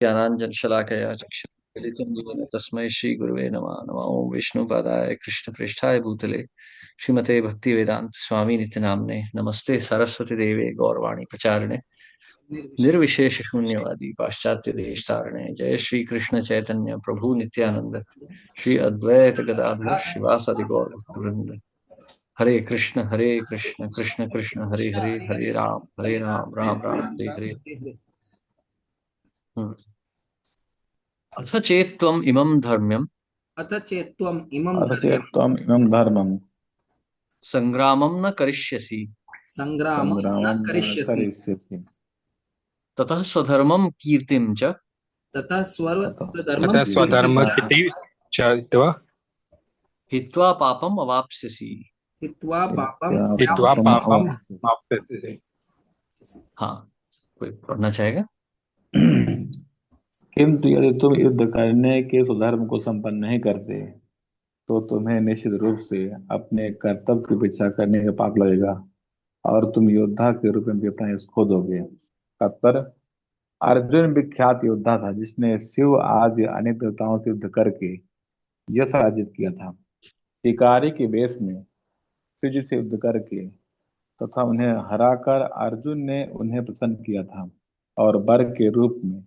ज्ञानाञ्जनशलाकया चक्षुरुन्मीलितं येन तस्मै श्रीगुरुवे नमः। नमो विष्णुपादाय कृष्णपृष्ठाय भूतले श्रीमते भक्तिवेदान्त स्वामी नित्यनाम्ने नमस्ते सरस्वती देवे गौरवाणी प्रचारिणे निर्विशेष। निर्विशेष शून्यवादी पाश्चात्य देशतारिणे। जय श्री कृष्ण चैतन्य प्रभु नित्यानंद श्री अद्वैत गदाधर शिवासादि गौर भक्तवृंद। हरे कृष्ण कृष्ण कृष्ण हरे हरे, हरे राम राम राम हरे हरे। अथ चेत्त्वम् इमं धर्म्यं अथ चेत्त्वम् इमं अथ धर्म्यं चेत्त्वम् इमं धर्मं संग्रामं न करिष्यसि, सङ्ग्रामं न सङ्ग्रामं न करिष्यसि। करिष्यसि। ततः स्वधर्मं कीर्तिं च ततः ततः स्वधर्मं ततः कीर्तिं च स्वधर्मकीर्तिं च हित्वा पापम् अवाप्स्यसि। हित्वा पापम् इत्या हित्वा पापम् अवाप्स्यसि। पापं अवाप्स्यसि। वाप्स्यसि। हाँ, कोई पढ़ना चाहेगा? किंतु यदि तुम युद्ध करने के स्वधर्म को संपन्न नहीं करते तो तुम्हें निश्चित रूप से अपने कर्तव्य की इच्छा करने का पाप लगेगा और तुम योद्धा के रूप में भी अपना यश खो दोगे। तात्पर्य, अर्जुन विख्यात योद्धा था जिसने शिव आदि अनेक देवताओं से युद्ध करके यश अर्जित किया था। शिकारी के वेश में शिव जी से युद्ध करके तथा उन्हें हराकर अर्जुन ने उन्हें प्रसन्न किया था और वर के रूप में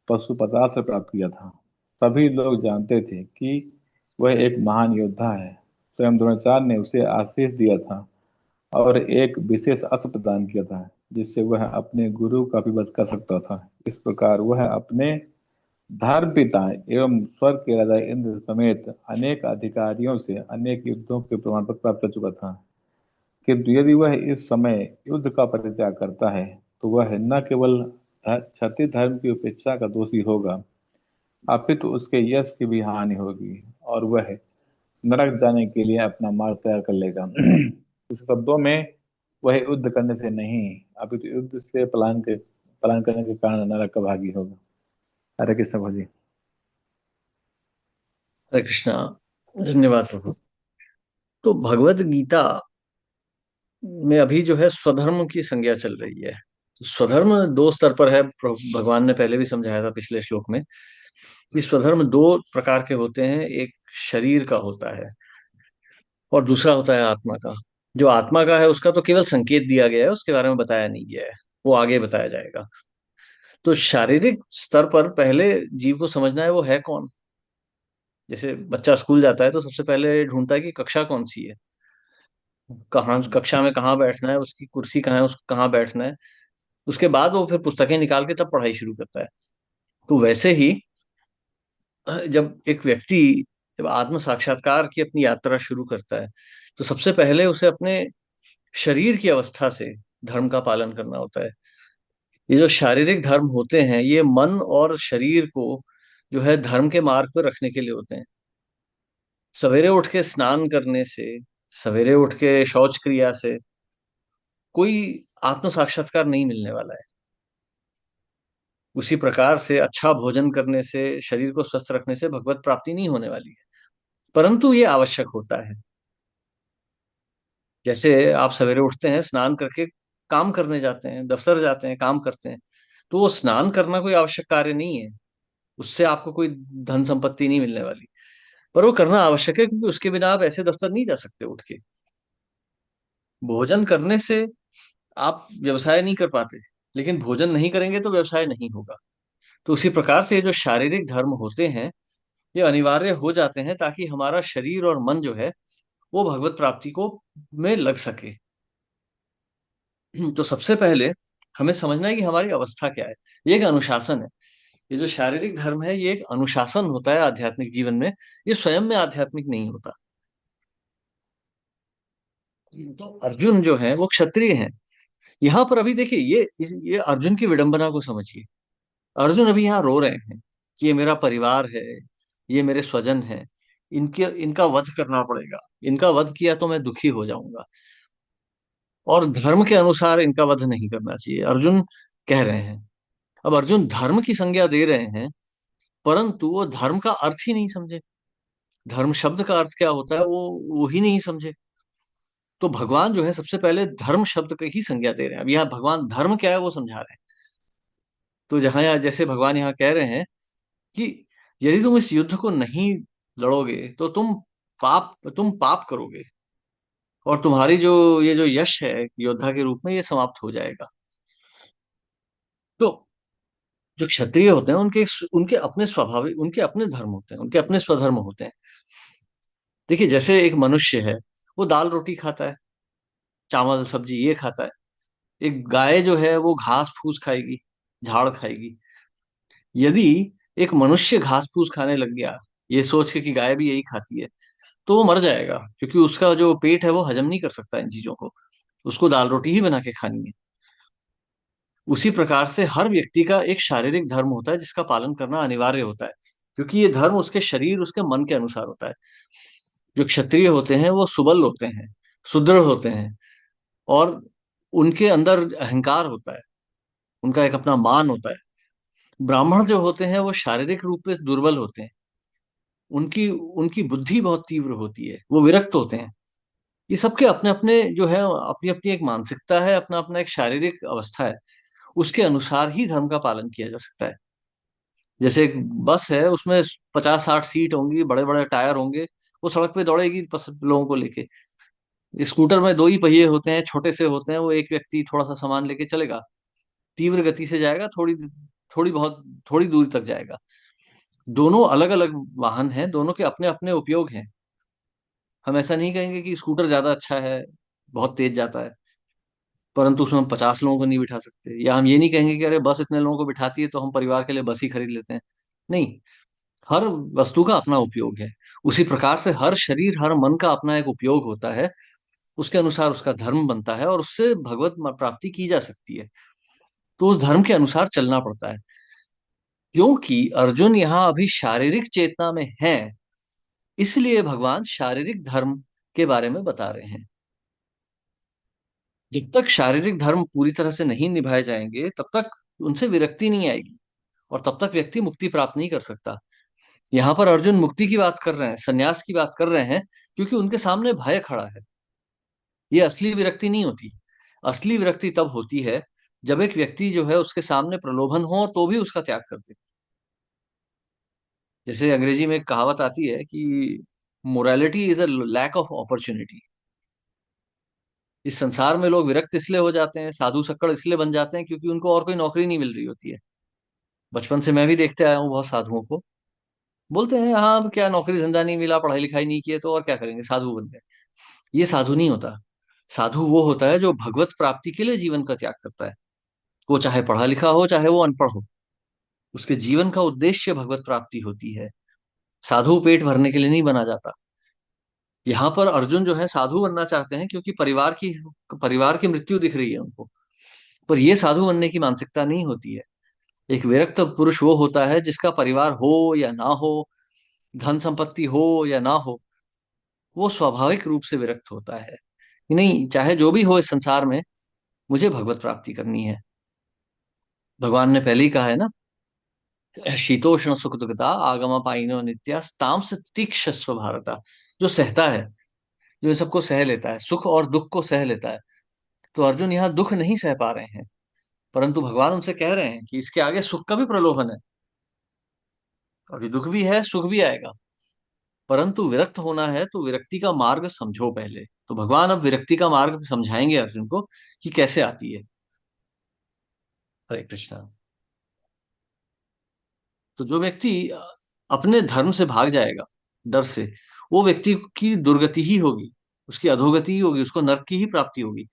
पशुपता से प्राप्त किया था। सभी लोग जानते थे कि वह एक महान योद्धा है। स्वयं द्रोणाचार्य ने उसे आशीष दिया था और एक विशेष अस्त्र प्रदान किया था जिससे वह अपने गुरु का भी वध कर सकता था। इस प्रकार वह अपने धर्म पिता एवं स्वर्ग के राजा इंद्र समेत अनेक अधिकारियों से अनेक युद्धों के प्रमाण पत्र प्राप्त कर चुका था। किंतु यदि वह इस समय युद्ध का परित्याग करता है तो वह न केवल क्षत्रिय धर्म की उपेक्षा का दोषी होगा अपितु उसके यश की भी हानि होगी और वह नरक जाने के लिए अपना मार्ग तैयार कर लेगा। इस शब्दों में वह युद्ध करने से नहीं अपितु युद्ध से पलायन करने के कारण नरक का भागी होगा। हरे कृष्ण भजी। हरे कृष्णा। धन्यवाद प्रभु। तो भगवत गीता में अभी जो है स्वधर्म की संज्ञा चल रही है। स्वधर्म दो स्तर पर है। भगवान ने पहले भी समझाया था पिछले श्लोक में कि स्वधर्म दो प्रकार के होते हैं। एक शरीर का होता है और दूसरा होता है आत्मा का। जो आत्मा का है उसका तो केवल संकेत दिया गया है, उसके बारे में बताया नहीं गया है, वो आगे बताया जाएगा। तो शारीरिक स्तर पर पहले जीव को समझना है वो है कौन। जैसे बच्चा स्कूल जाता है तो सबसे पहले ढूंढता है कि कक्षा कौन सी है, कहाँ कक्षा में कहाँ बैठना है, उसकी कुर्सी कहाँ है, उसको कहाँ बैठना है। उसके बाद वो फिर पुस्तकें निकाल के तब पढ़ाई शुरू करता है। तो वैसे ही जब एक व्यक्ति जब आत्म साक्षात्कार की अपनी यात्रा शुरू करता है तो सबसे पहले उसे अपने शरीर की अवस्था से धर्म का पालन करना होता है। ये जो शारीरिक धर्म होते हैं ये मन और शरीर को जो है धर्म के मार्ग पर रखने के लिए होते हैं। सवेरे उठ के स्नान करने से, सवेरे उठ के शौच क्रिया से कोई आत्म साक्षात्कार नहीं मिलने वाला है। उसी प्रकार से अच्छा भोजन करने से, शरीर को स्वस्थ रखने से भगवत प्राप्ति नहीं होने वाली है, परंतु ये आवश्यक होता है। जैसे आप सवेरे उठते हैं, स्नान करके काम करने जाते हैं, दफ्तर जाते हैं, काम करते हैं, तो वो स्नान करना कोई आवश्यक कार्य नहीं है। उससे आपको कोई धन संपत्ति नहीं मिलने वाली, पर वो करना आवश्यक है क्योंकि उसके बिना आप ऐसे दफ्तर नहीं जा सकते उठ के। भोजन करने से आप व्यवसाय नहीं कर पाते, लेकिन भोजन नहीं करेंगे तो व्यवसाय नहीं होगा। तो उसी प्रकार से ये जो शारीरिक धर्म होते हैं ये अनिवार्य हो जाते हैं ताकि हमारा शरीर और मन जो है वो भगवत प्राप्ति को में लग सके। तो सबसे पहले हमें समझना है कि हमारी अवस्था क्या है। ये एक अनुशासन है। ये जो शारीरिक धर्म है ये एक अनुशासन होता है आध्यात्मिक जीवन में। ये स्वयं में आध्यात्मिक नहीं होता। तो अर्जुन जो है वो क्षत्रिय है। यहाँ पर अभी देखिए ये अर्जुन की विडंबना को समझिए। अर्जुन अभी यहाँ रो रहे हैं कि ये मेरा परिवार है, ये मेरे स्वजन है, इनके इनका वध करना पड़ेगा, इनका वध किया तो मैं दुखी हो जाऊंगा और धर्म के अनुसार इनका वध नहीं करना चाहिए, अर्जुन कह रहे हैं। अब अर्जुन धर्म की संज्ञा दे रहे हैं परंतु वो धर्म का अर्थ ही नहीं समझे। धर्म शब्द का अर्थ क्या होता है वो ही नहीं समझे। तो भगवान जो है सबसे पहले धर्म शब्द की ही संज्ञा दे रहे हैं। अब यहाँ भगवान धर्म क्या है वो समझा रहे हैं। तो जहां यहाँ जैसे भगवान यहाँ कह रहे हैं कि यदि तुम इस युद्ध को नहीं लड़ोगे तो तुम पाप करोगे, और तुम्हारी जो ये जो यश है योद्धा के रूप में, ये समाप्त हो जाएगा। तो जो क्षत्रिय होते हैं उनके उनके अपने स्वाभाविक, उनके अपने धर्म होते हैं, उनके अपने स्वधर्म होते हैं। देखिए जैसे एक मनुष्य है, वो दाल रोटी खाता है, चावल सब्जी ये खाता है। एक गाय जो है वो घास फूस खाएगी, झाड़ खाएगी। यदि एक मनुष्य घास फूस खाने लग गया, ये सोच के कि गाय भी यही खाती है, तो वो मर जाएगा, क्योंकि उसका जो पेट है वो हजम नहीं कर सकता इन चीजों को। उसको दाल रोटी ही बना के खानी है। उसी प्रकार से हर व्यक्ति का एक शारीरिक धर्म होता है जिसका पालन करना अनिवार्य होता है, क्योंकि ये धर्म उसके शरीर, उसके मन के अनुसार होता है। जो क्षत्रिय होते हैं वो सुबल होते हैं, सुदृढ़ होते हैं, और उनके अंदर अहंकार होता है, उनका एक अपना मान होता है। ब्राह्मण जो होते हैं वो शारीरिक रूप से दुर्बल होते हैं, उनकी उनकी बुद्धि बहुत तीव्र होती है, वो विरक्त होते हैं। ये सबके अपने अपने जो है, अपनी अपनी एक मानसिकता है, अपना अपना एक शारीरिक अवस्था है। उसके अनुसार ही धर्म का पालन किया जा सकता है। जैसे एक बस है, उसमें 50-60 सीट होंगी, बड़े बड़े टायर होंगे, वो सड़क पे दौड़ेगी लोगों को लेके। स्कूटर में दो ही पहिए होते हैं, छोटे से होते हैं, वो एक व्यक्ति थोड़ा सा सामान लेके चलेगा, तीव्र गति से जाएगा, थोड़ी बहुत थोड़ी दूरी तक जाएगा। दोनों अलग अलग वाहन हैं, दोनों के अपने अपने उपयोग हैं। हम ऐसा नहीं कहेंगे कि स्कूटर ज्यादा अच्छा है, बहुत तेज जाता है, परंतु उसमें हम 50 लोगों को नहीं बिठा सकते। या हम ये नहीं कहेंगे कि अरे बस इतने लोगों को बिठाती है तो हम परिवार के लिए बस ही खरीद लेते हैं। नहीं, हर वस्तु का अपना उपयोग है। उसी प्रकार से हर शरीर, हर मन का अपना एक उपयोग होता है, उसके अनुसार उसका धर्म बनता है और उससे भगवत प्राप्ति की जा सकती है। तो उस धर्म के अनुसार चलना पड़ता है। क्योंकि अर्जुन यहाँ अभी शारीरिक चेतना में है, इसलिए भगवान शारीरिक धर्म के बारे में बता रहे हैं। जब तक शारीरिक धर्म पूरी तरह से नहीं निभाए जाएंगे तब तक उनसे विरक्ति नहीं आएगी, और तब तक व्यक्ति मुक्ति प्राप्त नहीं कर सकता। यहाँ पर अर्जुन मुक्ति की बात कर रहे हैं, संन्यास की बात कर रहे हैं, क्योंकि उनके सामने भय खड़ा है। ये असली विरक्ति नहीं होती। असली विरक्ति तब होती है जब एक व्यक्ति जो है उसके सामने प्रलोभन हो तो भी उसका त्याग कर दे। जैसे अंग्रेजी में एक कहावत आती है कि morality is a lack of opportunity. इस संसार में लोग विरक्त इसलिए हो जाते हैं, साधु सक्कड़ इसलिए बन जाते हैं, क्योंकि उनको और कोई नौकरी नहीं मिल रही होती है। बचपन से मैं भी देखते आया हूँ बहुत साधुओं को, बोलते हैं हाँ अब क्या नौकरी धंधा नहीं मिला, पढ़ाई लिखाई नहीं किए तो और क्या करेंगे, साधु बन गए। ये साधु नहीं होता। साधु वो होता है जो भगवत प्राप्ति के लिए जीवन का त्याग करता है। वो चाहे पढ़ा लिखा हो, चाहे वो अनपढ़ हो, उसके जीवन का उद्देश्य भगवत प्राप्ति होती है। साधु पेट भरने के लिए नहीं बना जाता। यहाँ पर अर्जुन जो है साधु बनना चाहते हैं क्योंकि परिवार की मृत्यु दिख रही है उनको। पर ये साधु बनने की मानसिकता नहीं होती है। एक विरक्त पुरुष वो होता है जिसका परिवार हो या ना हो, धन संपत्ति हो या ना हो, वो स्वाभाविक रूप से विरक्त होता है कि नहीं, चाहे जो भी हो इस संसार में, मुझे भगवत प्राप्ति करनी है। भगवान ने पहले ही कहा है ना, शीतोष्ण सुख दुखता आगम पाइनो नित्या तामस तीक्ष्ण भारता। जो सहता है, जो इन सबको सह लेता है, सुख और दुख को सह लेता है। तो अर्जुन यहाँ दुख नहीं सह पा रहे हैं, परंतु भगवान उनसे कह रहे हैं कि इसके आगे सुख का भी प्रलोभन है, अभी दुख भी है, सुख भी आएगा, परंतु विरक्त होना है तो विरक्ति का मार्ग समझो पहले। तो भगवान अब विरक्ति का मार्ग समझाएंगे अर्जुन को कि कैसे आती है। हरे कृष्णा। तो जो व्यक्ति अपने धर्म से भाग जाएगा, डर से, वो व्यक्ति की दुर्गति ही होगी, उसकी अधोगति ही होगी, उसको नरक की ही प्राप्ति होगी।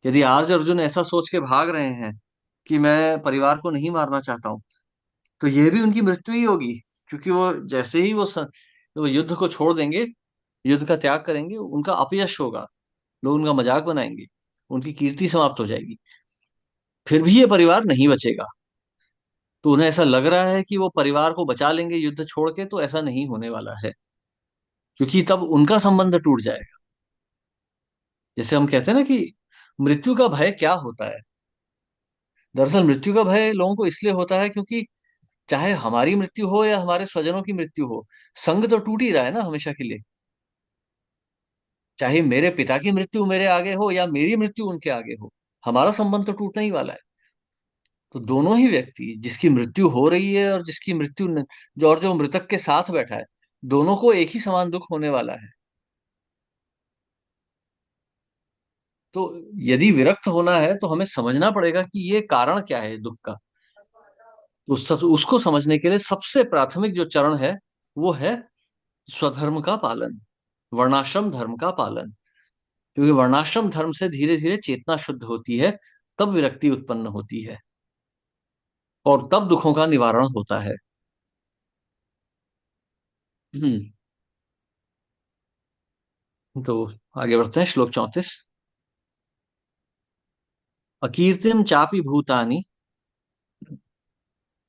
यदि आज अर्जुन ऐसा सोच के भाग रहे हैं कि मैं परिवार को नहीं मारना चाहता हूं, तो ये भी उनकी मृत्यु ही होगी। क्योंकि वो जैसे ही वो युद्ध को छोड़ देंगे, युद्ध का त्याग करेंगे, उनका अपयश होगा, लोग उनका मजाक बनाएंगे, उनकी कीर्ति समाप्त हो जाएगी, फिर भी ये परिवार नहीं बचेगा। तो उन्हें ऐसा लग रहा है कि वो परिवार को बचा लेंगे युद्ध छोड़ के, तो ऐसा नहीं होने वाला है, क्योंकि तब उनका संबंध टूट जाएगा। जैसे हम कहते हैं ना कि मृत्यु का भय क्या होता है। दरअसल मृत्यु का भय लोगों को इसलिए होता है क्योंकि चाहे हमारी मृत्यु हो या हमारे स्वजनों की मृत्यु हो, संग तो टूट ही रहा है ना हमेशा के लिए। चाहे मेरे पिता की मृत्यु मेरे आगे हो या मेरी मृत्यु उनके आगे हो, हमारा संबंध तो टूटने ही वाला है। तो दोनों ही व्यक्ति, जिसकी मृत्यु हो रही है और जिसकी मृत्यु जो और जो मृतक के साथ बैठा है, दोनों को एक ही समान दुख होने वाला है। तो यदि विरक्त होना है तो हमें समझना पड़ेगा कि ये कारण क्या है दुख का। उसको समझने के लिए सबसे प्राथमिक जो चरण है वो है स्वधर्म का पालन, वर्णाश्रम धर्म का पालन। क्योंकि वर्णाश्रम धर्म से धीरे धीरे चेतना शुद्ध होती है, तब विरक्ति उत्पन्न होती है और तब दुखों का निवारण होता है। हम्म। तो आगे बढ़ते हैं, श्लोक 34। अकीर्तिम चापि भूतानि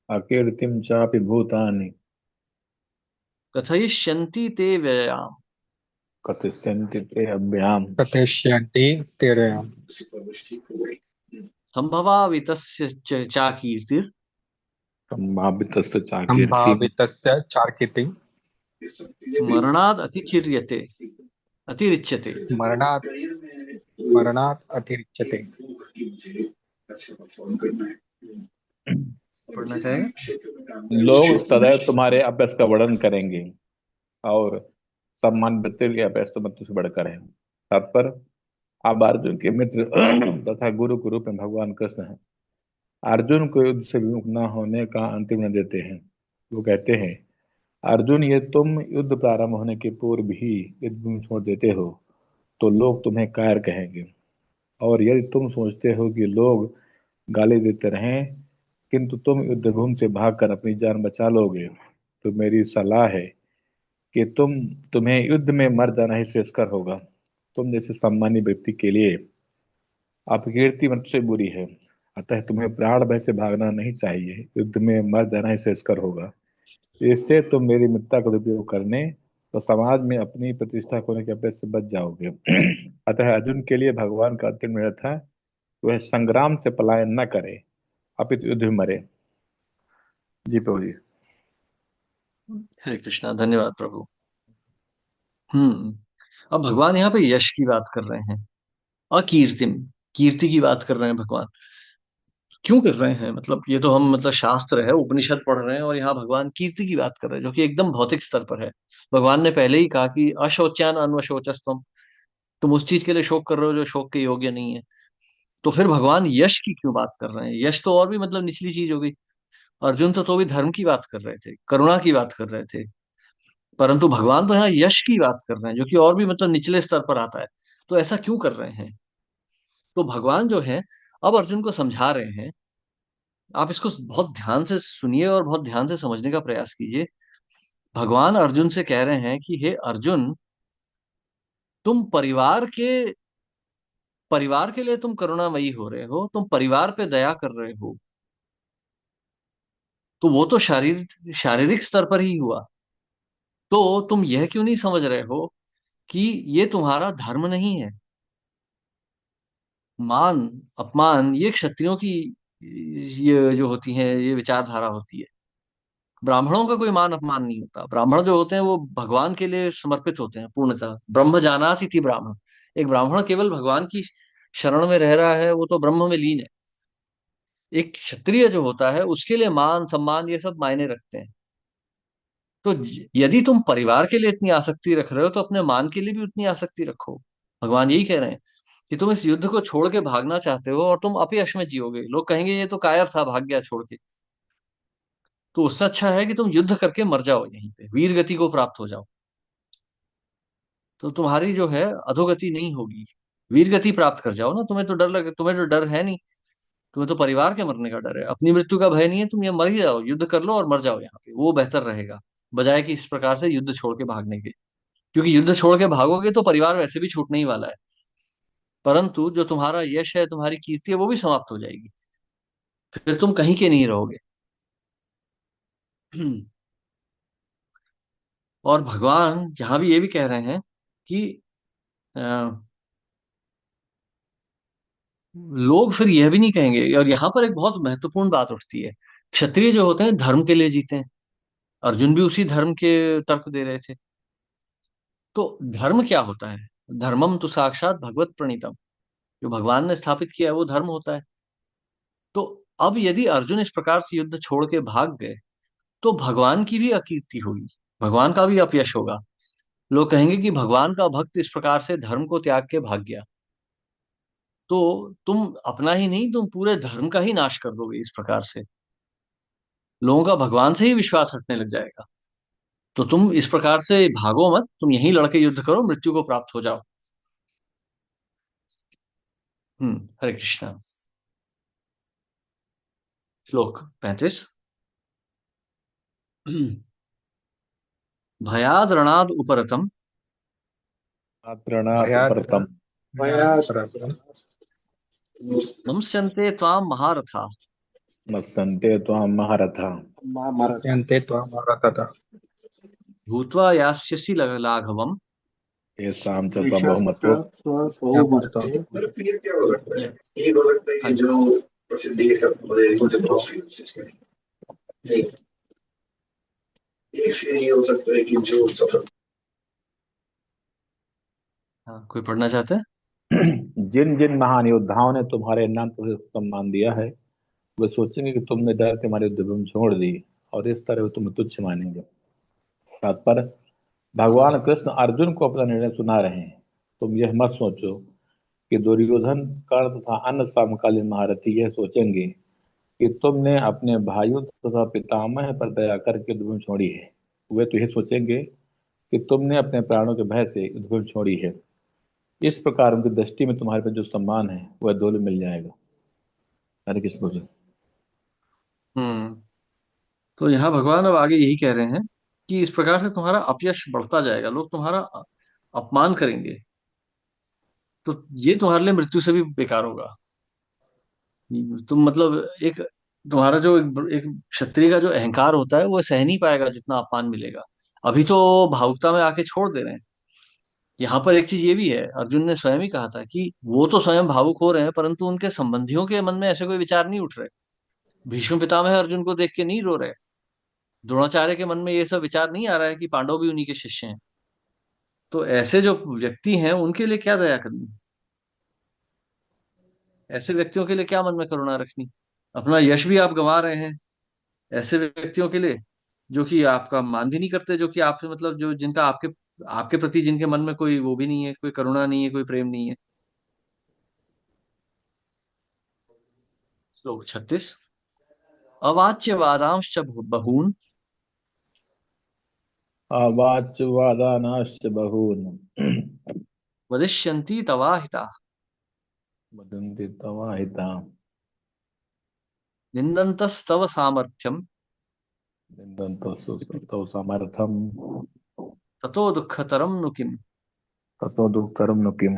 अकीर्तिम चापि भूतानि कथयिष्यन्ति ते व्ययाम् कथिष्यन्ति ते अभ्याम कथयिष्यन्ति तेरयम् संभवावितस्य चाकीर्तिर् संभावितस्य चाकीर्ति संभावितस्य चार्किति मरणाद् अतिचिर्यते अतिरिच्यते। मरणात् मरणात् अतिरिच्यते। पढ़ना चाहेगा? लोग सदैव तुम्हारे अभ्यास का वर्णन करेंगे और सम्मान व्यक्ति के अभ्यास तो मृत्यु से बढ़कर है। तात्पर्य, आप अर्जुन के मित्र तथा गुरु के रूप में भगवान कृष्ण हैं। अर्जुन को युद्ध से विमुख न होने का अंतिम न देते हैं। वो कहते हैं, अर्जुन, ये तुम युद्ध प्रारंभ होने के पूर्व ही युद्ध भूमि छोड़ देते हो तो लोग तुम्हें कायर कहेंगे, और यदि तुम सोचते हो कि लोग गाली देते रहें किंतु तुम युद्ध भूमि से भागकर अपनी जान बचा लोगे, तो मेरी सलाह है कि तुम्हें युद्ध में मर जाना ही श्रेयस्कर होगा। तुम जैसे सम्मानी व्यक्ति के लिए अपकीर्ति मृत्यु से बुरी है, अतः तुम्हें प्राण भय से भागना नहीं चाहिए, युद्ध में मर जाना ही श्रेयस्कर होगा। इससे तुम मेरी मित्रता का दुरुपयोग करने तो समाज में अपनी प्रतिष्ठा खोने के अभ्यास से बच जाओगे। अतः अर्जुन के लिए भगवान का अंतिम निर्णय था, वह संग्राम से पलायन न करे अपितु युद्ध में मरे। जी प्रभु जी। हरे कृष्णा, धन्यवाद प्रभु। हम्म। अब भगवान यहाँ पे यश की बात कर रहे हैं, अकीर्तिम, कीर्ति की बात कर रहे हैं भगवान। क्यों कर रहे हैं? मतलब ये तो हम, मतलब शास्त्र है, उपनिषद पढ़ रहे हैं और यहाँ भगवान कीर्ति की बात कर रहे हैं, जो कि एकदम भौतिक स्तर पर है। भगवान ने पहले ही कहा कि अशोच्यान अन्वशोचस्तम, तुम उस चीज के लिए शोक कर रहे हो जो शोक के योग्य नहीं है। तो फिर भगवान यश की क्यों बात कर रहे हैं? यश तो और भी मतलब निचली चीज हो गई। अर्जुन तो भी धर्म की बात कर रहे थे, करुणा की बात कर रहे थे, परंतु भगवान तो यहाँ यश की बात कर रहे हैं, जो कि और भी मतलब निचले स्तर पर आता है। तो ऐसा क्यों कर रहे हैं? तो भगवान जो है अब अर्जुन को समझा रहे हैं। आप इसको बहुत ध्यान से सुनिए और बहुत ध्यान से समझने का प्रयास कीजिए। भगवान अर्जुन से कह रहे हैं कि हे अर्जुन, तुम परिवार के लिए तुम करुणामयी हो रहे हो, तुम परिवार पे दया कर रहे हो, तो वो तो शारीरिक स्तर पर ही हुआ। तो तुम यह क्यों नहीं समझ रहे हो कि ये तुम्हारा धर्म नहीं है? मान अपमान ये क्षत्रियों की ये जो होती है, ये विचारधारा होती है। ब्राह्मणों का कोई मान अपमान नहीं होता। ब्राह्मण जो होते हैं वो भगवान के लिए समर्पित होते हैं पूर्णतः। ब्रह्म जानाति इति ब्राह्मण, एक ब्राह्मण केवल भगवान की शरण में रह रहा है, वो तो ब्रह्म में लीन है। एक क्षत्रिय जो होता है उसके लिए मान सम्मान ये सब मायने रखते हैं। तो यदि तुम परिवार के लिए इतनी आसक्ति रख रहे हो तो अपने मान के लिए भी उतनी आसक्ति रखो। भगवान यही कह रहे हैं कि तुम इस युद्ध को छोड़ के भागना चाहते हो और तुम अपयश में जियोगे। लोग कहेंगे ये तो कायर था, भाग गया छोड़ के। तो उससे अच्छा है कि तुम युद्ध करके मर जाओ, यहीं पे वीर गति को प्राप्त हो जाओ। तो तुम्हारी जो है अधोगति नहीं होगी, वीर गति प्राप्त कर जाओ ना। तुम्हें तो डर है नहीं। तुम्हें तो परिवार के मरने का डर है, अपनी मृत्यु का भय नहीं है। तुम ये मर ही जाओ, युद्ध कर लो और मर जाओ यहाँ पे, वो बेहतर रहेगा बजाय कि इस प्रकार से युद्ध छोड़ के भागने के। क्योंकि युद्ध छोड़ के भागोगे तो परिवार वैसे भी छूटने ही वाला है, परंतु जो तुम्हारा यश है, तुम्हारी कीर्ति है, वो भी समाप्त हो जाएगी। फिर तुम कहीं के नहीं रहोगे। और भगवान यहाँ भी ये भी कह रहे हैं कि अ, लोग फिर यह भी नहीं कहेंगे। और यहाँ पर एक बहुत महत्वपूर्ण बात उठती है। क्षत्रिय जो होते हैं धर्म के लिए जीते हैं। अर्जुन भी उसी धर्म के तर्क दे रहे थे। तो धर्म क्या होता है? धर्मम तो साक्षात भगवत प्रणीतम, जो भगवान ने स्थापित किया है वो धर्म होता है। तो अब यदि अर्जुन इस प्रकार से युद्ध छोड़ के भाग गए तो भगवान की भी अकीर्ति होगी, भगवान का भी अपयश होगा। लोग कहेंगे कि भगवान का भक्त इस प्रकार से धर्म को त्याग के भाग गया, तो तुम अपना ही नहीं, तुम पूरे धर्म का ही नाश कर दोगे इस प्रकार से। लोगों का भगवान से ही विश्वास हटने लग जाएगा। तो तुम इस प्रकार से भागो मत, तुम यहीं लड़के युद्ध करो, मृत्यु को प्राप्त हो जाओ। हरे कृष्णा। श्लोक 35। भयाद रणाद उपरतम आत्रणात् भयात् परतम परतम नमस्यन्ते त्वाम महारथा मत्सन्ते त्वां महारथा स्यन्ते त्वां भारतः भूत्वा यास्यसि लाघवम् येषां च त्वं बहुमतो यावत् हाँ जी। हाँ, कोई पढ़ना चाहते हैं? जिन जिन महान योद्धाओं ने तुम्हारे नाम पर सम्मान दिया है, वे सोचेंगे कि तुमने डर के हमारे युद्ध छोड़ दी, और इस तरह वे तुम्हें तुच्छ मानेंगे। तात्पर्य, भगवान कृष्ण अर्जुन को अपना निर्णय सुना रहे हैं। तुम यह मत सोचो कि दुर्योधन, कर्ण तथा अन्य समकालीन महारथी यह सोचेंगे कि तुमने अपने भाइयों तथा पितामह पर दया करके युद्धभूमि छोड़ी है। वे तो यह सोचेंगे कि तुमने अपने प्राणों के भय से युद्धभूमि छोड़ी है। इस प्रकार उनकी दृष्टि में तुम्हारे पर जो सम्मान है वह धूल मिल जाएगा। हरे कृष्ण जी। हम्म तो यहाँ भगवान अब आगे यही कह रहे हैं कि इस प्रकार से तुम्हारा अपयश बढ़ता जाएगा, लोग तुम्हारा अपमान करेंगे, तो ये तुम्हारे लिए मृत्यु से भी बेकार होगा। तुम मतलब एक तुम्हारा जो एक क्षत्रिय का जो अहंकार होता है वो सह नहीं पाएगा जितना अपमान मिलेगा। अभी तो भावुकता में आके छोड़ दे रहे हैं। यहाँ पर एक चीज ये भी है, अर्जुन ने स्वयं ही कहा था कि वो तो स्वयं भावुक हो रहे हैं परंतु उनके संबंधियों के मन में ऐसे कोई विचार नहीं उठ रहे। भीष्म पितामह अर्जुन को देख के नहीं रो रहे, द्रोणाचार्य के मन में ये सब विचार नहीं आ रहा है कि पांडव भी उन्हीं के शिष्य हैं। तो ऐसे जो व्यक्ति हैं उनके लिए क्या दया करनी, ऐसे व्यक्तियों के लिए क्या मन में करुणा रखनी। अपना यश भी आप गंवा रहे हैं ऐसे व्यक्तियों के लिए जो कि आपका मान भी नहीं करते, जो कि आपसे मतलब जो जिनका आपके आपके प्रति जिनके मन में कोई वो भी नहीं है, कोई करुणा नहीं है, कोई प्रेम नहीं है। श्लोक 36। अवाच्य वादांश्च बहून अवाच वादानाश्च बहून् वदिष्यन्ति तवाहिता वदन्ति तवाहिता निन्दन्तस्तव सामर्थ्यम निन्दन्तस्तव तव समर्थम् ततो दुःखतरम नु किम। ततो दुःखतरं नु किम्।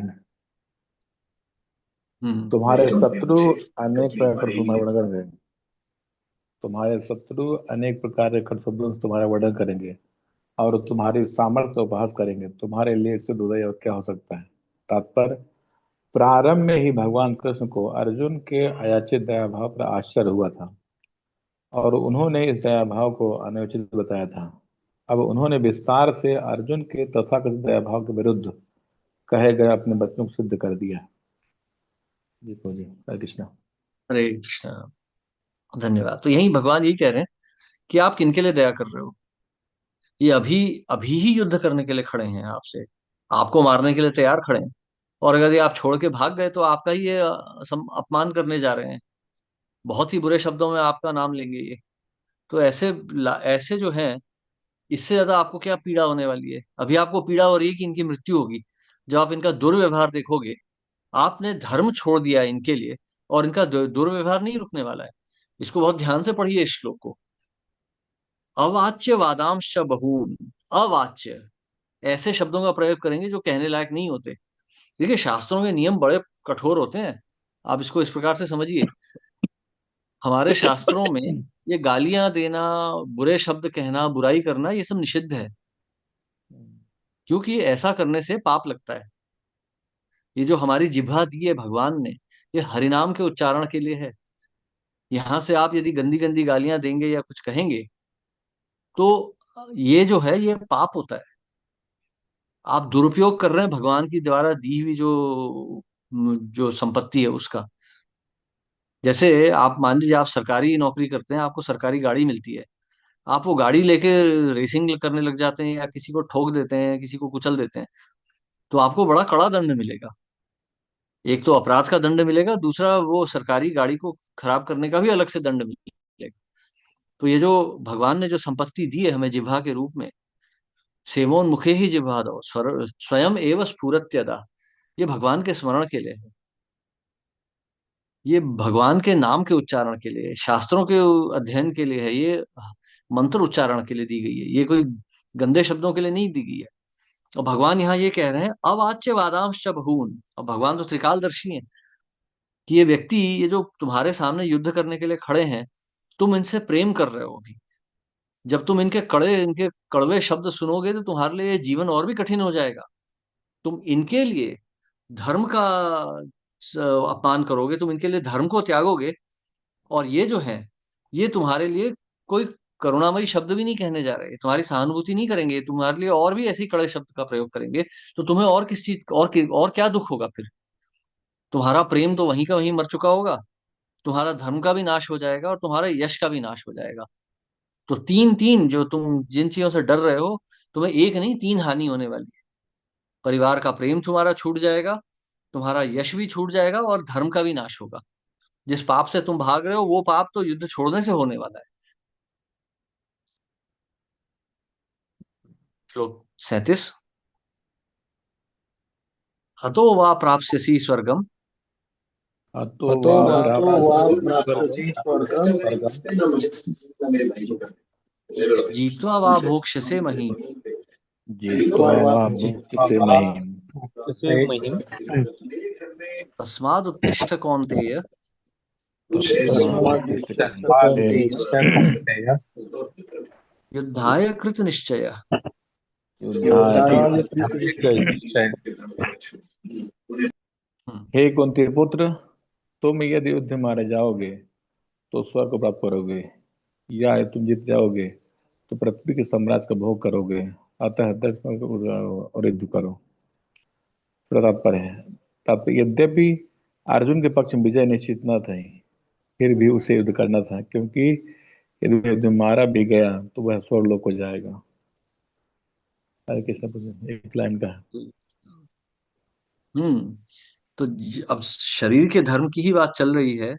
तुम्हारे तो शत्रु अनेक प्रकार तुम्हारा वर्णन करेंगे। तुम्हारे शत्रु अनेक प्रकार के कटु शब्दों से तुम्हारा वर्णन करेंगे और तुम्हारी सामर्थ्य का उपहास करेंगे। तुम्हारे लिए इससे हृदय और क्या हो सकता है। तात्पर्य, प्रारंभ में ही भगवान कृष्ण को अर्जुन के अयाचित दया भाव पर आश्चर्य हुआ था और उन्होंने इस दया भाव को अनुचित बताया था। अब उन्होंने विस्तार से अर्जुन के तथाकथित दया भाव के विरुद्ध कहे गए अपने वचनों को सिद्ध कर दिया। जी तो जी, हरे कृष्णा। हरे कृष्णा। धन्यवाद। तो यही भगवान यही कह रहे हैं कि आप किनके लिए दया कर रहे हो। ये अभी अभी ही युद्ध करने के लिए खड़े हैं आपसे, आपको मारने के लिए तैयार खड़े हैं, और अगर ये आप छोड़ के भाग गए तो आपका ही ये अपमान करने जा रहे हैं। बहुत ही बुरे शब्दों में आपका नाम लेंगे ये। तो ऐसे जो हैं, इससे ज्यादा आपको क्या पीड़ा होने वाली है। अभी आपको पीड़ा हो रही है कि इनकी मृत्यु होगी। जब आप इनका दुर्व्यवहार देखोगे, आपने धर्म छोड़ दिया है इनके लिए, और इनका दुर्व्यवहार नहीं रुकने वाला है। इसको बहुत ध्यान से पढ़िए इस श्लोक को। अवाच्य वादांश बहून। अवाच्य ऐसे शब्दों का प्रयोग करेंगे जो कहने लायक नहीं होते। देखिए, शास्त्रों के नियम बड़े कठोर होते हैं। आप इसको इस प्रकार से समझिए, हमारे शास्त्रों में ये गालियां देना, बुरे शब्द कहना, बुराई करना, ये सब निषिद्ध है, क्योंकि ऐसा करने से पाप लगता है। ये जो हमारी जिह्वा दी है भगवान ने, ये हरिनाम के उच्चारण के लिए है। यहां से आप यदि गंदी गंदी गालियां देंगे या कुछ कहेंगे तो ये जो है ये पाप होता है। आप दुरुपयोग कर रहे हैं भगवान की द्वारा दी हुई जो जो संपत्ति है उसका। जैसे आप मान लीजिए आप सरकारी नौकरी करते हैं, आपको सरकारी गाड़ी मिलती है, आप वो गाड़ी लेके रेसिंग करने लग जाते हैं या किसी को ठोक देते हैं, किसी को कुचल देते हैं, तो आपको बड़ा कड़ा दंड मिलेगा। एक तो अपराध का दंड मिलेगा, दूसरा वो सरकारी गाड़ी को खराब करने का भी अलग से दंड मिलेगा। तो ये जो भगवान ने जो संपत्ति दी है हमें जिह्वा के रूप में, सेवोन्मुखे ही जिह्वा दो स्वयं एव स्फुरत्यदा, ये भगवान के स्मरण के लिए है। ये भगवान के नाम के उच्चारण के लिए, शास्त्रों के अध्ययन के लिए है, ये मंत्र उच्चारण के लिए दी गई है, ये कोई गंदे शब्दों के लिए नहीं दी गई है। और भगवान यहाँ ये कह रहे हैं अवाच्य वादांश बहून। अब भगवान तो त्रिकालदर्शी हैं कि ये व्यक्ति, ये जो तुम्हारे सामने युद्ध करने के लिए खड़े हैं, तुम इनसे प्रेम कर रहे हो अभी। जब तुम इनके कड़वे शब्द सुनोगे तो तुम्हारे लिए जीवन और भी कठिन हो जाएगा। तुम इनके लिए धर्म का अपमान करोगे, तुम इनके लिए धर्म को त्यागोगे, और ये जो है, ये तुम्हारे लिए कोई करुणामयी शब्द भी नहीं कहने जा रहे, तुम्हारी सहानुभूति नहीं करेंगे, तुम्हारे लिए और भी ऐसे ही कड़े शब्द का प्रयोग करेंगे। तो तुम्हें और किस चीज और क्या दुख होगा फिर? तुम्हारा प्रेम तो वहीं का वहीं मर चुका होगा, तुम्हारा धर्म का भी नाश हो जाएगा और तुम्हारा यश का भी नाश हो जाएगा। तो तीन तीन जो तुम जिन चीजों से डर रहे हो, तुम्हें एक नहीं तीन हानि होने वाली है। परिवार का प्रेम तुम्हारा छूट जाएगा, तुम्हारा यश भी छूट जाएगा और धर्म का भी नाश होगा। जिस पाप से तुम भाग रहे हो वो पाप तो युद्ध छोड़ने से होने वाला है। श्लोक 37। हतो वा प्राप्स्यसि स्वर्गम अतो अतो वा वा प्राप्त प्राप्स्यसि स्वर्गं स्वर्गम जीत्वा वा भोक्ष्यसे महीम्। जित्वा वा वा भुङ्क्षसे महीम्। से महिम तस्मादुत्तिष्ठ कौन्तेय, तस्मादुत्तिष्ठ तस्मादुत्थित कौन्तेय, कौन्तेय युद्धाय कृत निश्चय। युद्धाय युद्धाय कृतनिश्चयः। कृतनिश्चय। हे कुंती पुत्र, तुम यदि युद्ध में मारे जाओगे तो स्वर्ग को प्राप्त करोगे, या यदि तुम जीत जाओगे तो पृथ्वी के साम्राज्य का भोग करोगे। अतः और युद्ध करो। तात्पर्य है, तात्पर्य यद्यपि अर्जुन के पक्ष में विजय निश्चित न थी, फिर भी उसे युद्ध करना था, क्योंकि यदि वह युद्ध में मारा भी गया तो वह स्वर्गलोक को जाएगा। हरे कृष्ण। एक लाइन का है। हम्म। तो अब शरीर के धर्म की ही बात चल रही है,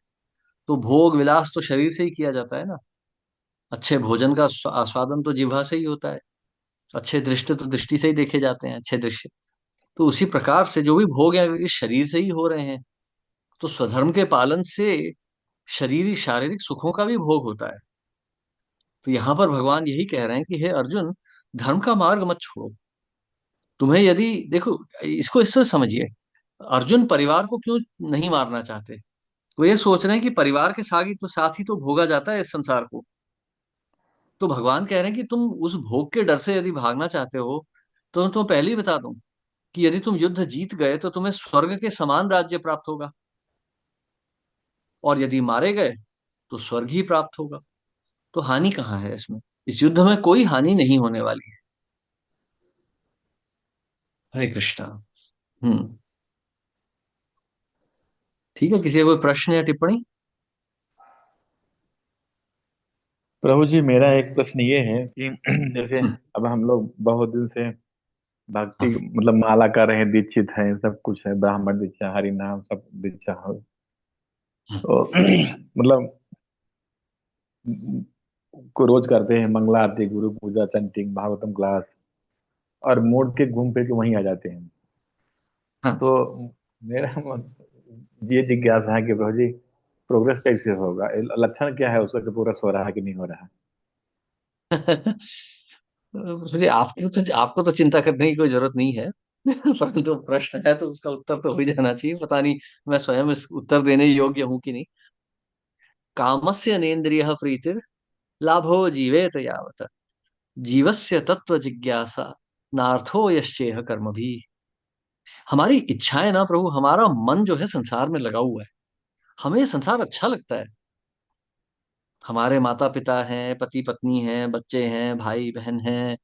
तो भोग विलास तो शरीर से ही किया जाता है ना। अच्छे भोजन का आस्वादन तो जिह्वा से ही होता है। अच्छे दृश्य तो दृष्टि से ही देखे जाते हैं, अच्छे दृश्य। तो उसी प्रकार से जो भी भोग है इस शरीर से ही हो रहे हैं। तो स्वधर्म के पालन से शरीर शारीरिक सुखों का भी भोग होता है। तो यहाँ पर भगवान यही कह रहे हैं कि हे अर्जुन, धर्म का मार्ग मत छोड़ो। तुम्हें यदि देखो, इसको इससे समझिए, अर्जुन परिवार को क्यों नहीं मारना चाहते? वो ये सोच रहे हैं कि परिवार के साथ ही तो भोगा जाता है इस संसार को। तो भगवान कह रहे हैं कि तुम उस भोग के डर से यदि भागना चाहते हो, तो मैं तुम्हें पहले ही बता दूं कि यदि तुम युद्ध जीत गए तो तुम्हें स्वर्ग के समान राज्य प्राप्त होगा, और यदि मारे गए तो स्वर्ग ही प्राप्त होगा। तो हानि कहाँ है इसमें? इस युद्ध में कोई हानि नहीं होने वाली है। हरे कृष्णा। हम्म। ठीक है, किसी का कोई प्रश्न या टिप्पणी? प्रभु जी, मेरा एक प्रश्न ये है कि जैसे हम्म। अब हम लोग बहुत दिन से भक्ति हाँ। मतलब माला कर रहे हैं, दीक्षित हैं, सब कुछ है, ब्राह्मण दीक्षा, हरि नाम सब दीक्षा हो, हम्म। तो मतलब को रोज करते हैं मंगला आरती, गुरु पूजा, चैंटिंग, भागवतम क्लास, और मोड़ के घूम फिर के वहीं आ जाते हैं। हाँ। तो मेरा ये जिज्ञासा है कि प्रभु जी, प्रोग्रेस कैसे होगा? लक्षण क्या है उसका कि प्रोग्रेस हो रहा है कि नहीं हो रहा फिर आपको तो चिंता करने की कोई जरूरत नहीं है। परंतु प्रश्न है तो उसका उत्तर तो हो ही जाना चाहिए। पता नहीं मैं स्वयं इस उत्तर देने योग्य हूं कि नहीं। कामस्य नेन्द्रियः प्रीतिर लाभो जीवेत यावत्, जीवस्य तत्व जिज्ञासा नार्थो यश्चेह कर्म भी। हमारी इच्छाएं ना प्रभु, हमारा मन जो है संसार में लगा हुआ है। हमें ये संसार अच्छा लगता है। हमारे माता पिता हैं, पति पत्नी हैं, बच्चे हैं, भाई बहन हैं।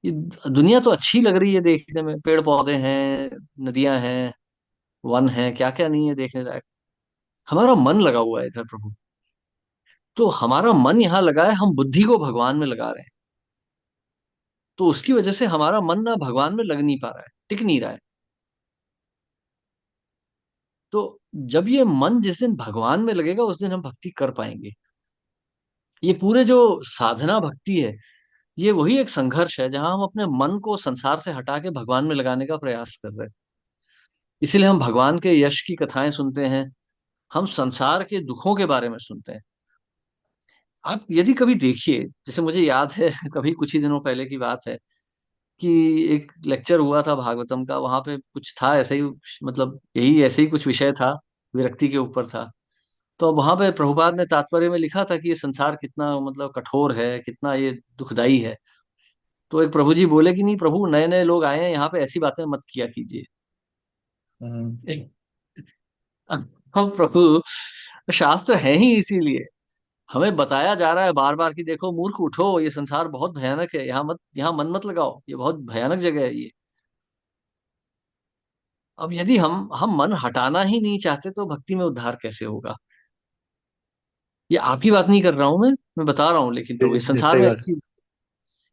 ये दुनिया तो अच्छी लग रही है देखने में, पेड़ पौधे हैं, नदियां हैं, वन है, क्या क्या नहीं है देखने लायक। हमारा मन लगा हुआ है इधर प्रभु। तो हमारा मन यहाँ लगा है, हम बुद्धि को भगवान में लगा रहे हैं। तो उसकी वजह से हमारा मन ना भगवान में लग नहीं पा रहा है, टिक नहीं रहा है। तो जब ये मन जिस दिन भगवान में लगेगा उस दिन हम भक्ति कर पाएंगे। ये पूरे जो साधना भक्ति है, ये वही एक संघर्ष है जहां हम अपने मन को संसार से हटा के भगवान में लगाने का प्रयास कर रहे हैं। इसीलिए हम भगवान के यश की कथाएं सुनते हैं, हम संसार के दुखों के बारे में सुनते हैं। आप यदि कभी देखिए, जैसे मुझे याद है कभी कुछ ही दिनों पहले की बात है कि एक लेक्चर हुआ था भागवतम का, वहां पे कुछ था ऐसे ही, मतलब यही ऐसे ही कुछ विषय था, विरक्ति के ऊपर था। तो वहां पे प्रभुपाद ने तात्पर्य में लिखा था कि ये संसार कितना मतलब कठोर है, कितना ये दुखदाई है। तो एक प्रभु जी बोले कि नहीं प्रभु, नए नए लोग आए हैं यहाँ पे, ऐसी बातें मत किया कीजिए। एक- हम प्रभु, शास्त्र है ही इसीलिए, हमें बताया जा रहा है बार बार कि देखो मूर्ख उठो, ये संसार बहुत भयानक है, यहाँ मत, यहाँ मन मत लगाओ, ये बहुत भयानक जगह है ये। अब यदि हम मन हटाना ही नहीं चाहते तो भक्ति में उद्धार कैसे होगा? ये आपकी बात नहीं कर रहा हूं मैं बता रहा हूँ, लेकिन जी प्रभु जी इस जी, संसार सही में बात। ऐसी,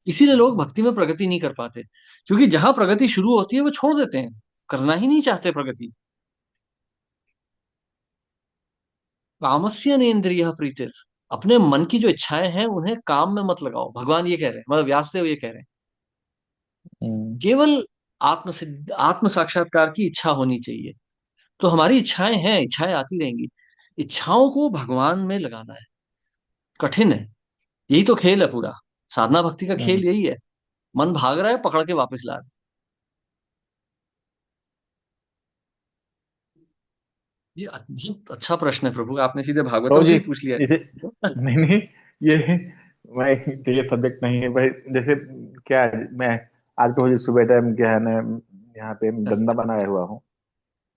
इसीलिए लोग भक्ति में प्रगति नहीं कर पाते, क्योंकि जहां प्रगति शुरू होती है वो छोड़ देते हैं, करना ही नहीं चाहते प्रगति। कामस्य नेन्द्रिय प्रीतिर, अपने मन की जो इच्छाएं हैं उन्हें काम में मत लगाओ, भगवान ये कह रहे हैं, मतलब व्यासदेव ये कह रहे हैं। हम्म केवल आत्म सिद्ध, आत्म साक्षात्कार की इच्छा होनी चाहिए। तो हमारी इच्छाएं हैं, इच्छाएं आती रहेंगी, इच्छाओं को भगवान में लगाना है, कठिन है। यही तो खेल है पूरा, साधना भक्ति का हम्म खेल यही है। मन भाग रहा है, पकड़ के वापस ला रहा है। ये अद्भुत अच्छा प्रश्न है प्रभु, आपने सीधे तो भागवतम से जी, ही पूछ लिया। जैसे, नहीं नहीं, ये मैं, ये सब्जेक्ट नहीं है भाई। जैसे क्या है, मैं आज को जो सुबह टाइम क्या है ना, यहाँ पे गंदा बनाया हुआ हूँ।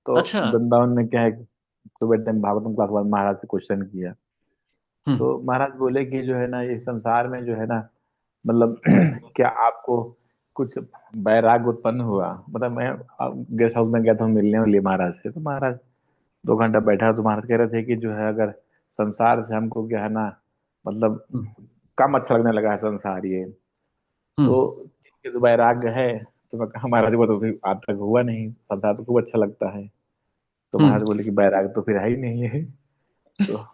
तो अच्छा। वृंदावन में क्या है, सुबह टाइम भागवतम क्लास बाद महाराज से क्वेश्चन किया। हम्म। तो महाराज बोले कि जो है ना, ये संसार में जो है ना, मतलब क्या आपको कुछ वैराग्य उत्पन्न हुआ? मतलब मैं गेस्ट हाउस में गया था मिलने के लिए महाराज से। तो महाराज 2 घंटा बैठा तो महाराज कह रहे थे कि जो है, अगर संसार से हमको क्या है ना, मतलब हम्म। कम अच्छा लगने लगा है संसार ये, हम्म। तो ये तो वैराग्य है। तो मैं कहा महाराज वो तो फिर आज तक हुआ नहीं, संसार तो खूब अच्छा लगता है। तो महाराज हम्म। बोले कि वैराग्य तो फिर है ही नहीं है। तो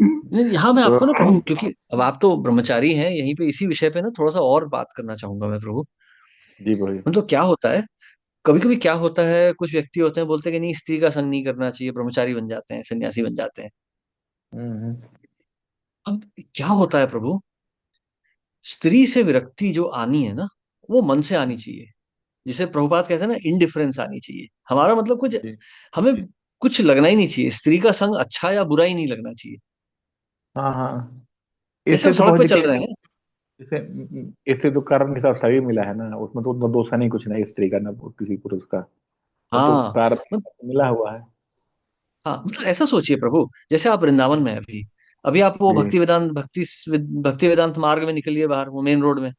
नहीं, यहाँ मैं तो आपको ना प्रभु, क्योंकि अब आप तो ब्रह्मचारी हैं, यहीं पे इसी विषय पे ना थोड़ा सा और बात करना चाहूंगा मैं प्रभु। जी बोलिए। मतलब क्या होता है, कभी कभी क्या होता है, कुछ व्यक्ति होते हैं बोलते हैं कि नहीं स्त्री का संग नहीं करना चाहिए, ब्रह्मचारी बन जाते हैं, सन्यासी बन जाते हैं। हम्म अब क्या होता है प्रभु, स्त्री से विरक्ति जो आनी है ना, वो मन से आनी चाहिए। जिसे प्रभुपाद कहते हैं ना, इनडिफरेंस आनी चाहिए। हमारा मतलब कुछ, जी। हमें कुछ लगना ही नहीं चाहिए, स्त्री का संग अच्छा या बुरा ही नहीं लगना चाहिए। हाँ हाँ, जैसे इससे हम तो सड़क बहुत पे जी चल क्या रहे है, हैं। इससे इससे तो कर्म के साथ शरीर मिला है ना, उसमें तो उतना दोष का नहीं, कुछ नहीं स्त्री का ना किसी पुरुष का। वो तो हाँ प्रारब्ध मत- मिला हुआ है। हाँ, मतलब ऐसा सोचिए प्रभु, जैसे आप वृंदावन में हैं अभी, अभी आप वो जी। भक्ति वेदांत मार्ग में निकलिए बाहर, वो मेन रोड में।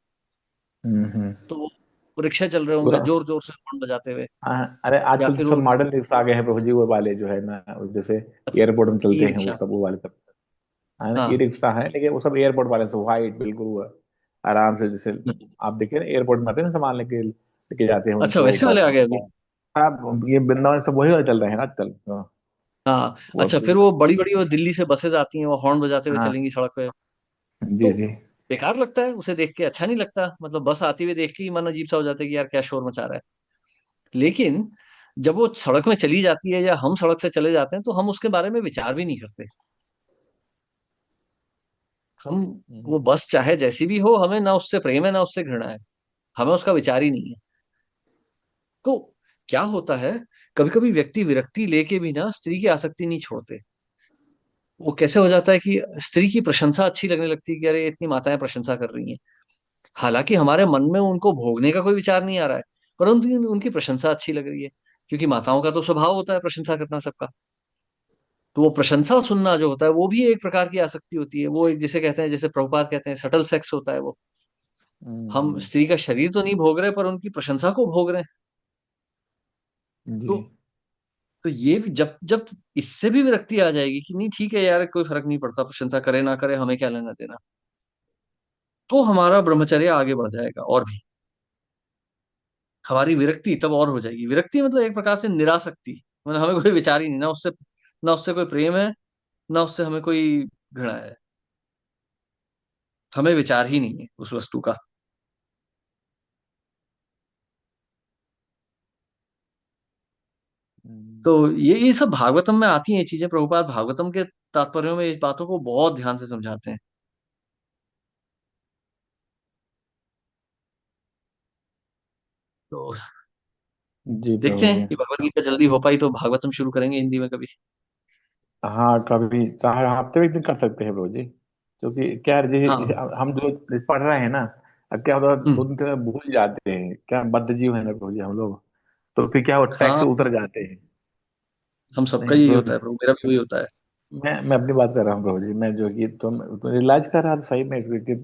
हम्म। तो वो रिक्शा चल रहे होंगे पूरा, जोर जोर से हॉर्न बजाते हुए, हाँ, अरे या आजकल तो फिर सब वो, मॉडर्न रिक्शा आ गए हैं प्रभु जी, वो वाले जो है ना, वो जैसे अच्छा, एयरपोर्ट में ई चलते हैं वो रिक्शा। सब, वो वाले सब है ना। ई हाँ। रिक्शा है, लेकिन वो सब एयरपोर्ट वाले से वाइट बिल्कुल वो आराम से, जैसे आप देखिए ना एयरपोर्ट में आते हैं ना सामान लेके लेके जाते हैं अच्छा, उनको वैसे वाले आ गए अभी। आप ये वृंदावन सब वही वाले चल रहे हैं ना आजकल। हाँ, हाँ। वो अच्छा, फिर अब- वो बड़ी बड़ी वो दिल्ली से बसेस आती हैं, वो हॉर्न बजाते हुए हाँ चलेंगी सड़क पे। जी तो जी। बेकार लगता है उसे देख के, अच्छा नहीं लगता, मतलब बस आती हुई देख के ही मन अजीब सा हो जाता है कि यार क्या शोर मचा रहा है। लेकिन जब वो सड़क में चली जाती है या हम सड़क से चले जाते हैं तो हम उसके बारे में विचार भी नहीं करते। हम, वो बस चाहे जैसी भी हो, हमें ना उससे प्रेम है ना उससे घृणा है, हमें उसका विचार ही नहीं है। तो क्या होता है, कभी कभी व्यक्ति विरक्ति लेके भी ना स्त्री की आसक्ति नहीं छोड़ते। वो कैसे हो जाता है कि स्त्री की प्रशंसा अच्छी लगने लगती है कि अरे इतनी माताएं प्रशंसा कर रही हैं, हालांकि हमारे मन में उनको भोगने का कोई विचार नहीं आ रहा है, परंतु उनकी प्रशंसा अच्छी लग रही है, क्योंकि माताओं का तो स्वभाव होता है प्रशंसा करना सबका। तो वो प्रशंसा सुनना जो होता है वो भी एक प्रकार की आसक्ति होती है, वो एक जिसे कहते हैं, जैसे प्रभुपाद कहते हैं, सटल सेक्स होता है वो। हम हम्म, स्त्री का शरीर तो नहीं भोग रहे पर उनकी प्रशंसा को भोग रहे हैं। जी। तो तो ये भी जब जब इससे भी विरक्ति आ जाएगी कि नहीं ठीक है यार, कोई फर्क नहीं पड़ता, प्रशंसा करे ना करे, हमें क्या लेना देना, तो हमारा ब्रह्मचर्य आगे बढ़ जाएगा। और भी हमारी विरक्ति तब और हो जाएगी। विरक्ति मतलब एक प्रकार से निरासक्ति, मतलब हमें कोई विचार ही नहीं, ना उससे कोई प्रेम है, ना उससे हमें कोई घृणा है, हमें विचार ही नहीं है उस वस्तु का। तो ये सब भागवतम में आती हैं ये चीजें। प्रभुपाद भागवतम के तात्पर्यों में इस बातों को बहुत ध्यान से समझाते हैं। तो जी देखते प्रभु हैं जी। कि भगवत गीता जल्दी हो पाई तो भागवतम शुरू करेंगे हिंदी में कभी। हाँ कभी चाहे हफ्ते में एक दिन कर सकते हैं प्रभु जी, क्योंकि क्या है, जैसे हाँ। हम जो पढ़ रहे हैं ना, अब क्या होता है, हम्म। 2 दिन तक भूल जाते हैं, क्या बद्ध जीव है ना प्रभु जी हम लोग। तो फिर क्या, वो टैक्स हाँ, उतर जाते हैं। हम सबका नहीं यही प्रभु होता है जी, प्रभु, मेरा भी वही होता है। मैं अपनी बात कर रहा हूँ प्रभु जी। मैं जो कि तुम रियलाइज कर रहा था सही में कि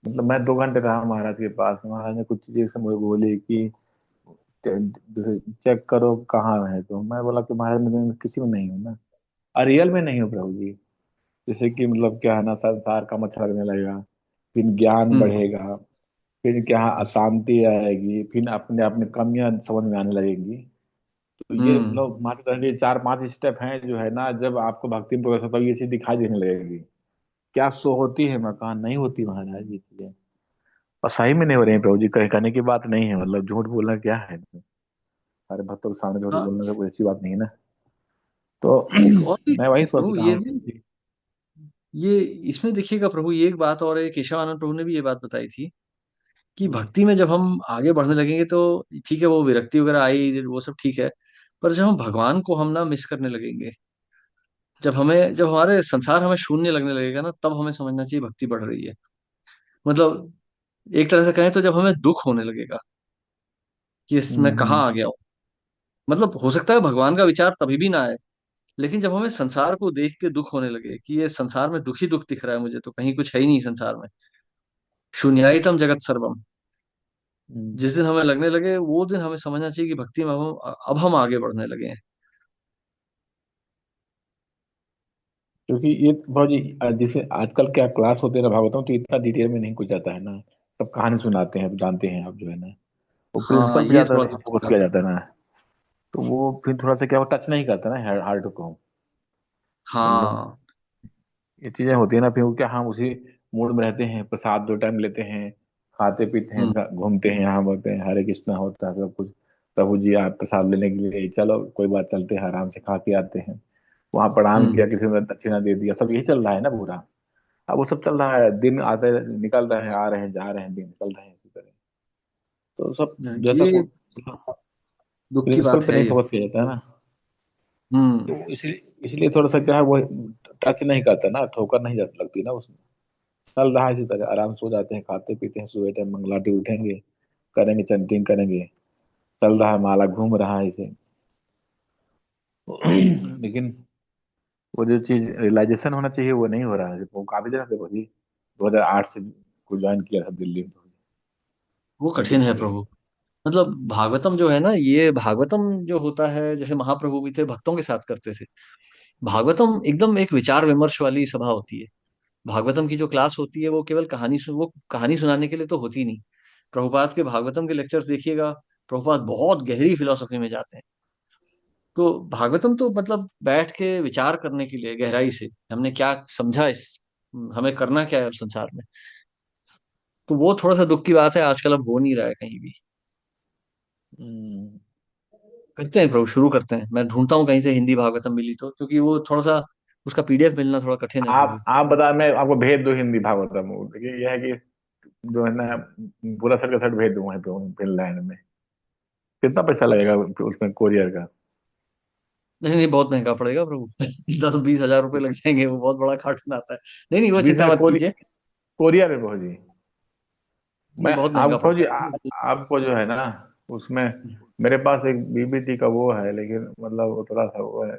मतलब मैं 2 घंटे रहा महाराज के पास, महाराज ने कुछ चीजें से मुझे बोली कि चेक करो कहाँ है। तो मैं बोला कि महाराज मैं किसी में नहीं हूँ ना, और रियल में नहीं हूँ प्रभु जी। जैसे कि मतलब क्या है ना, संसार का अच्छा लगने लगेगा, फिर ज्ञान हम्म। बढ़ेगा, फिर क्या अशांति आएगी, फिर अपने अपने कमियां समझ में आने लगेंगी। तो ये हम्म। मतलब मान के चलिए 4-5 स्टेप हैं जो है ना, जब आपको भक्ति में प्रवेश होता है ये चीज दिखाई देने लगेगी। क्या सो होती है, मैं कहा नहीं होती महाराज ये चीजें, और सही में नहीं हो रही है प्रभु जी। कहीं कहने की बात नहीं है, मतलब झूठ बोलना क्या है, सारे भक्तों के सामने झूठ हाँ, बोलने का कोई अच्छी बात नहीं है ना। तो एक और भी मैं वही चीज़ है सोच प्रभु, रहा ये हूँ भी, जी। ये इसमें देखिएगा प्रभु, ये एक बात और है, केशवानंद प्रभु ने भी ये बात बताई थी कि भक्ति में जब हम आगे बढ़ने लगेंगे तो ठीक है, वो विरक्ति वगैरह आई वो सब ठीक है, पर जब हम भगवान को हम ना मिस करने लगेंगे, जब हमारे संसार हमें शून्य लगने लगेगा ना, तब हमें समझना चाहिए भक्ति बढ़ रही है। मतलब एक तरह से कहें तो जब हमें दुख होने लगेगा कि मैं कहाँ हम्म। आ गया हूँ। मतलब हो सकता है भगवान का विचार तभी भी ना आए, लेकिन जब हमें संसार को देख के दुख होने लगे कि ये संसार में दुख ही दुख दिख रहा है मुझे, तो कहीं कुछ है ही नहीं संसार में, शून्यायतम जगत सर्वम, हम्म। जिस दिन हमें लगने लगे वो दिन हमें समझना चाहिए कि भक्ति में अब हम आगे बढ़ने लगे हैं। क्योंकि ये बहुत जी जैसे आजकल क्या क्लास होते हैं ना भागवतम, तो इतना डिटेल में नहीं कुछ जाता है ना। सब कहानी सुनाते हैं, जानते हैं आप जो है ना, वो हाँ, प्रिंसिपल पे ये ज्यादा थोड़ा दुख की फोकस बात किया है। जाता है ना। तो वो फिर थोड़ा सा क्या, वो टच नहीं करता ना हार्ट को। मतलब हाँ। ये चीजें होती है ना, फिर वो क्या हम उसी मूड में रहते हैं, प्रसाद 2 टाइम लेते हैं, खाते पीते हैं, हम्म। घूमते हैं, यहाँ बोलते हैं हरे कृष्णा होता है सब कुछ। प्रभु जी आप प्रसाद लेने के लिए चलो, कोई बात, चलते हैं आराम से खा के आते हैं। वहां प्रणाम किया, हम्म। किसी ने दक्षिणा दे दिया, सब यही चल रहा है ना पूरा। अब वो सब चल रहा है, दिन आते निकल रहे हैं, आ रहे हैं, जा रहे हैं, दिन निकल रहे हैं इसी तरह। तो सब जैसा ये दुख की प्रिंसिपल बात पे है नहीं ये। फोकस किया जाता है ना। तो हम्म। इसलिए इसलिए थोड़ा सा क्या है, वो टच नहीं करता ना, ठोकर नहीं जाती लगती ना उसमें। चल रहा है इसी तरह, आराम सो जाते हैं, खाते पीते हैं, सुबह टाइम मंगलाटी उठेंगे, करेंगे, चैंटिंग करेंगे, चल रहा है, माला घूम रहा है इसे। लेकिन वो जो चीज रियलाइजेशन होना चाहिए वो नहीं हो रहा है। वो काफी दिन से वही 2008 से को ज्वाइन किया था दिल्ली में, वो मैं कठिन है देखते हुए। प्रभु। मतलब भागवतम जो है ना, ये भागवतम जो होता है, जैसे महाप्रभु भी थे भक्तों के साथ करते थे। भागवतम एकदम एक विचार विमर्श वाली सभा होती है। भागवतम की जो क्लास होती है वो केवल वो कहानी सुनाने के लिए तो होती नहीं। प्रभुपाद के भागवतम के लेक्चर्स देखिएगा, प्रभुपाद बहुत गहरी फिलोसफी में जाते हैं। तो भागवतम तो मतलब बैठ के विचार करने के लिए गहराई से हमने क्या समझा, इस हमें करना क्या है संसार में। तो वो थोड़ा सा दुख की बात है, आजकल अब हो नहीं रहा है कहीं भी। हम्म। करते हैं प्रभु, शुरू करते हैं। मैं ढूंढता हूँ कहीं से हिंदी भागवतम मिली तो, क्योंकि वो थोड़ा सा उसका पीडीएफ मिलना थोड़ा कठिन है प्रभु। आप बता, मैं आपको भेज दूं हिंदी भागवतम। देखिए ये है कि जो है ना, पूरा सर का सर भेज दूं वहीं पे फिनलैंड में। कितना पैसा लगेगा उसमें कोरियर का? नहीं नहीं, बहुत महंगा पड़ेगा प्रभु। 10-20 हजार रुपये लग जाएंगे, वो बहुत बड़ा कार्टून आता है। नहीं नहीं, वो बीस चिंता हजार मत कीजिए। कोरियर में पहुंची। ये मैं बहुत महंगा आपको जी पड़ता है। आपको जो है ना उसमें, मेरे पास एक बीबीटी का वो है, लेकिन मतलब वो थोड़ा सा वो है,